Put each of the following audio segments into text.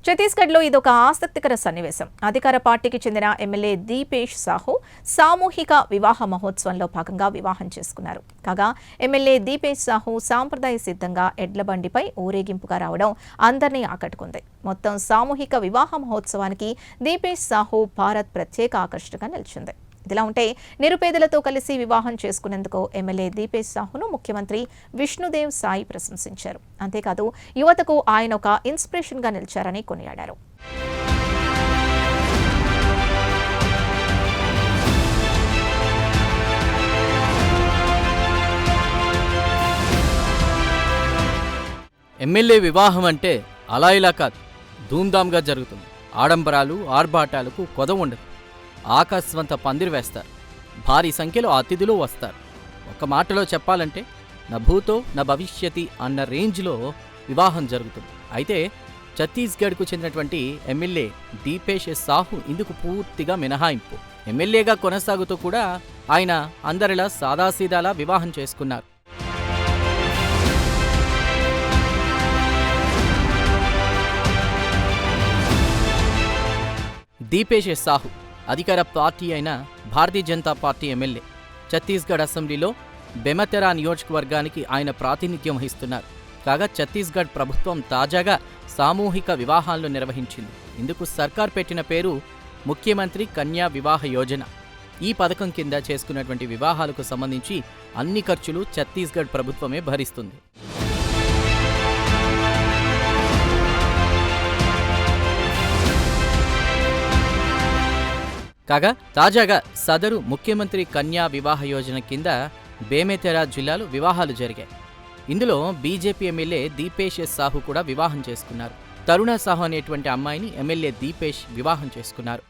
ఛత్తీస్గఢ్లో ఇదొక ఆసక్తికర సన్నివేశం. అధికార పార్టీకి చెందిన ఎమ్మెల్యే దీపేష్ సాహు సామూహిక వివాహ మహోత్సవంలో భాగంగా వివాహం చేసుకున్నారు. కాగా ఎమ్మెల్యే దీపేష్ సాహు సాంప్రదాయ సిద్ధంగా ఎడ్ల బండిపై ఊరేగింపుగా రావడం అందరినీ ఆకట్టుకుంది. మొత్తం సామూహిక వివాహ మహోత్సవానికి దీపేష్ సాహు భారత్ ప్రత్యేక ఆకర్షణగా నిలిచింది. ఇదిలా ఉంటే నిరుపేదలతో కలిసి వివాహం చేసుకునేందుకు ఎమ్మెల్యే దీపేష్ సాహును ముఖ్యమంత్రి విష్ణుదేవ్ సాయి ప్రశంసించారు. అంతేకాదు యువతకు ఆయన ఒక ఇన్స్పిరేషన్గా నిలిచారని కొనియాడారు. ఎమ్మెల్యే వివాహం అంటే అలా ఇలా కాదు, ధూమ్ధామ్గా జరుగుతుంది. ఆడంబరాలు ఆర్భాటాలకు కొదవ ఉండదు. ఆకాశవంత పందిరి వేస్తారు. భారీ సంఖ్యలో అతిథులు వస్తారు. ఒక మాటలో చెప్పాలంటే నా భూతో నా భవిష్యతి అన్న రేంజ్లో వివాహం జరుగుతుంది. అయితే ఛత్తీస్గఢ్కు చెందినటువంటి ఎమ్మెల్యే దీపేష్ సాహు ఇందుకు పూర్తిగా మినహాయింపు. ఎమ్మెల్యేగా కొనసాగుతూ కూడా ఆయన అందరిలా సాదాసీదాలా వివాహం చేసుకున్నారు. దీపేష్ సాహు అధికార పార్టీ అయిన భారతీయ జనతా పార్టీ ఎమ్మెల్యే. ఛత్తీస్గఢ్ అసెంబ్లీలో బెమతెరా నియోజకవర్గానికి ఆయన ప్రాతినిధ్యం వహిస్తున్నారు. కాగా ఛత్తీస్గఢ్ ప్రభుత్వం తాజాగా సామూహిక వివాహాలను నిర్వహించింది. ఇందుకు సర్కార్ పెట్టిన పేరు ముఖ్యమంత్రి కన్యా వివాహ యోజన. ఈ పథకం కింద చేసుకున్నటువంటి వివాహాలకు సంబంధించి అన్ని ఖర్చులు ఛత్తీస్గఢ్ ప్రభుత్వమే భరిస్తుంది. కాగా తాజాగా సదరు ముఖ్యమంత్రి కన్యా వివాహ యోజన కింద బేమెతెరా జిల్లాలో వివాహాలు జరిగాయి. ఇందులో బీజేపీ ఎమ్మెల్యే దీపేష్ సాహు కూడా వివాహం చేసుకున్నారు. తరుణ సాహు అనేటువంటి అమ్మాయిని ఎమ్మెల్యే దీపేష్ వివాహం చేసుకున్నారు.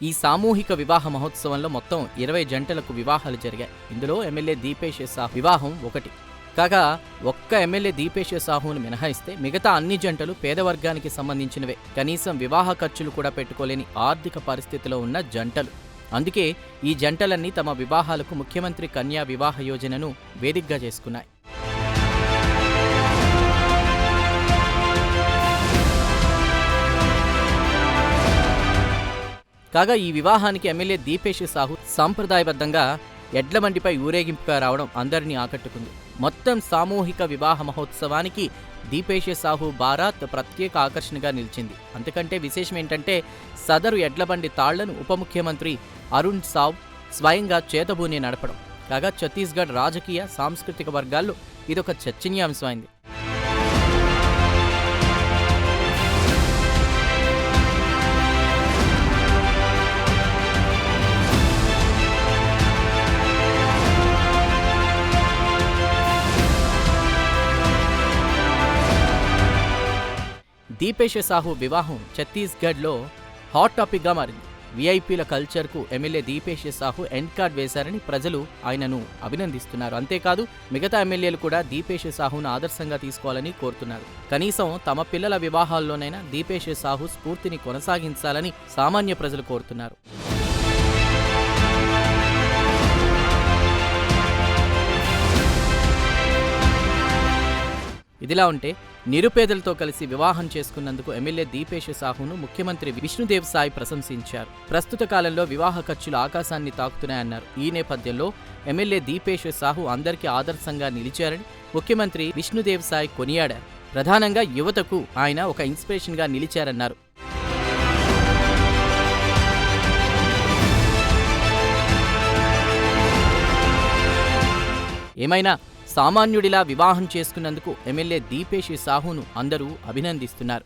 ఈ సామూహిక వివాహ మహోత్సవంలో మొత్తం 20 జంటలకు వివాహాలు జరిగాయి. ఇందులో ఎమ్మెల్యే దీపేష్ సాహు వివాహం ఒకటి. కాగా ఒక్క ఎమ్మెల్యే దీపేష్ సాహును మినహాయిస్తే మిగతా అన్ని జంటలు పేదవర్గానికి సంబంధించినవే. కనీసం వివాహ ఖర్చులు కూడా పెట్టుకోలేని ఆర్థిక పరిస్థితిలో ఉన్న జంటలు. అందుకే ఈ జంటలన్నీ తమ వివాహాలకు ముఖ్యమంత్రి కన్యా వివాహ యోజనను వేదికగా చేసుకున్నాయి. కాగా ఈ వివాహానికి ఎమ్మెల్యే దీపేష్ సాహు సాంప్రదాయబద్ధంగా ఎడ్లబండిపై ఊరేగింపుగా రావడం అందరినీ ఆకట్టుకుంది. మొత్తం సామూహిక వివాహ మహోత్సవానికి దీపేష్ సాహు బారాత్ ప్రత్యేక ఆకర్షణగా నిలిచింది. అంతకంటే విశేషం ఏంటంటే సదరు ఎడ్లబండి తాళ్లను ఉప ముఖ్యమంత్రి అరుణ్ సావ్ స్వయంగా చేతబూని నడపడం. కాగా ఛత్తీస్గఢ్ రాజకీయ సాంస్కృతిక వర్గాల్లో ఇదొక చర్చనీయాంశమైంది. దీపేష్ సాహు వివాహం ఛత్తీస్గఢ్లో హాట్ టాపిక్గా మారింది. వీఐపీల కల్చర్కు MLA Deepesh Sahu end card వేశారని ప్రజలు ఆయనను అభినందిస్తున్నారు. అంతేకాదు మిగతా ఎమ్మెల్యేలు కూడా దీపేష్ సాహును ఆదర్శంగా తీసుకోవాలని కోరుతున్నారు. కనీసం తమ పిల్లల వివాహాల్లోనైనా దీపేష్ సాహు స్ఫూర్తిని కొనసాగించాలని సామాన్య ప్రజలు కోరుతున్నారు. ఇదిలా ఉంటే నిరుపేదలతో కలిసి వివాహం చేసుకున్నందుకు ఎమ్మెల్యే దీపేష్ సాహును ముఖ్యమంత్రి విష్ణుదేవ్ సాయి ప్రశంసించారు. ప్రస్తుత కాలంలో వివాహ ఖర్చులు ఆకాశాన్ని తాకుతున్నాయన్నారు. ఈ నేపథ్యంలో ఎమ్మెల్యే దీపేష్ సాహు అందరికీ ఆదర్శంగా నిలిచారని ముఖ్యమంత్రి విష్ణుదేవ్ సాయి కొనియాడారు. ప్రధానంగా యువతకు ఆయన ఒక ఇన్స్పిరేషన్గా నిలిచారన్నారు. ఏమైనా సామాన్యుడిలా వివాహం చేసుకున్నందుకు ఎమ్మెల్యే దీపేష్ సాహును అందరూ అభినందిస్తున్నారు.